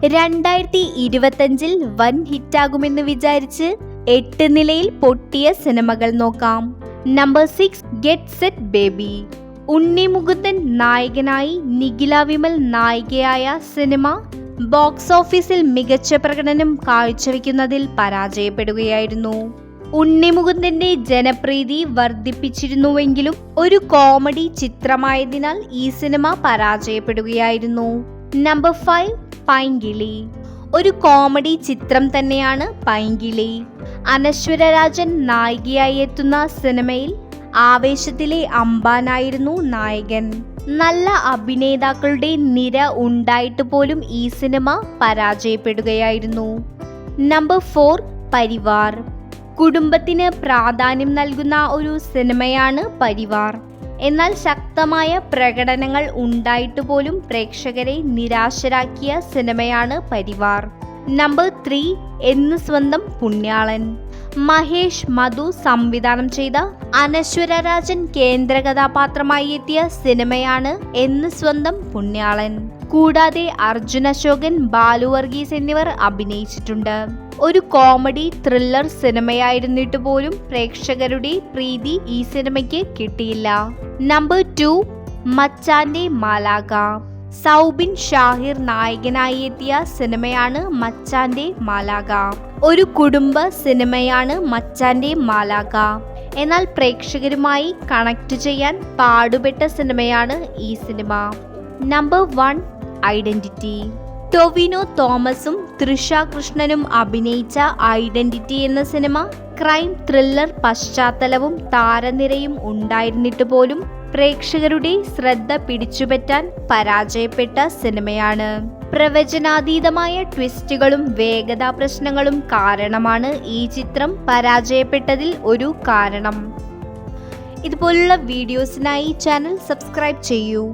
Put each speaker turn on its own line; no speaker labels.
2025 വൻ ഹിറ്റാകുമെന്ന് വിചാരിച്ച് 8 നിലയിൽ പൊട്ടിയ സിനിമകൾ നോക്കാം. Number 6 get set baby. Unni Mukundan നായകനായി നിഖില വിമൽ നായികയായ സിനിമ ബോക്സ് ഓഫീസിൽ മികച്ച പ്രകടനം കാഴ്ചവെക്കുന്നതിൽ പരാജയപ്പെടുകയായിരുന്നു. ഉണ്ണി മുകുന്ദന്റെ ജനപ്രീതി വർദ്ധിപ്പിച്ചിരുന്നുവെങ്കിലും ഒരു കോമഡി ചിത്രമായതിനാൽ ഈ സിനിമ പരാജയപ്പെടുകയായിരുന്നു. നമ്പർ 5 പൈങ്കിളി. ഒരു കോമഡി ചിത്രം തന്നെയാണ് പൈങ്കിളി. അനശ്വര രാജൻ നായികയായി എത്തുന്ന സിനിമയിൽ ആവേശത്തിലെ അമ്പാനായിരുന്നു നായകൻ. നല്ല അഭിനേതാക്കളുടെ നിര ഉണ്ടായിട്ട് പോലും ഈ സിനിമ പരാജയപ്പെടുകയായിരുന്നു. നമ്പർ 4 പരിവാർ. കുടുംബത്തിന് പ്രാധാന്യം നൽകുന്ന ഒരു സിനിമയാണ് പരിവാർ. എന്നാൽ ശക്തമായ പ്രകടനങ്ങൾ ഉണ്ടായിട്ട് പോലും പ്രേക്ഷകരെ നിരാശരാക്കിയ സിനിമയാണ് പരിവാർ. നമ്പർ 3 എന്ന് സ്വന്തം പുണ്യാളൻ. മഹേഷ് മധു സംവിധാനം ചെയ്ത അനശ്വര രാജൻ കേന്ദ്ര കഥാപാത്രമായി എത്തിയ സിനിമയാണ് എന്ന് സ്വന്തം പുണ്യാളൻ. കൂടാതെ അർജുൻ അശോകൻ, ബാലു വർഗീസ് എന്നിവർ അഭിനയിച്ചിട്ടുണ്ട്. ഒരു കോമഡി ത്രില്ലർ സിനിമയായിരുന്നിട്ട് പോലും പ്രേക്ഷകരുടെ പ്രീതി ഈ സിനിമയ്ക്ക് കിട്ടിയില്ല. നമ്പർ 2 മച്ചാന്റെ മാലാഖ. സൗബിൻ ഷാഹിർ നായകനായി എത്തിയ സിനിമയാണ് മച്ചാന്റെ മാലാഖ. ഒരു കുടുംബ സിനിമയാണ് മച്ചാന്റെ മാലാഖ. എന്നാൽ പ്രേക്ഷകരുമായി കണക്ട് ചെയ്യാൻ പാടുപെട്ട സിനിമയാണ് ഈ സിനിമ. Number 1 identity. ടൊവിനോ തോമസും തൃഷ കൃഷ്ണനും അഭിനയിച്ച ഐഡന്റിറ്റി എന്ന സിനിമ ക്രൈം ത്രില്ലർ പശ്ചാത്തലവും താരനിരയും ഉണ്ടായിരുന്നിട്ട് പോലും പ്രേക്ഷകരുടെ ശ്രദ്ധ പിടിച്ചുപറ്റാൻ പരാജയപ്പെട്ട സിനിമയാണ്. പ്രവചനാതീതമായ ട്വിസ്റ്റുകളും വേഗതാ പ്രശ്നങ്ങളും കാരണമാണ് ഈ ചിത്രം പരാജയപ്പെട്ടതിൽ ഒരു കാരണം. ഇതുപോലുള്ള വീഡിയോസിനായി ചാനൽ സബ്സ്ക്രൈബ് ചെയ്യൂ.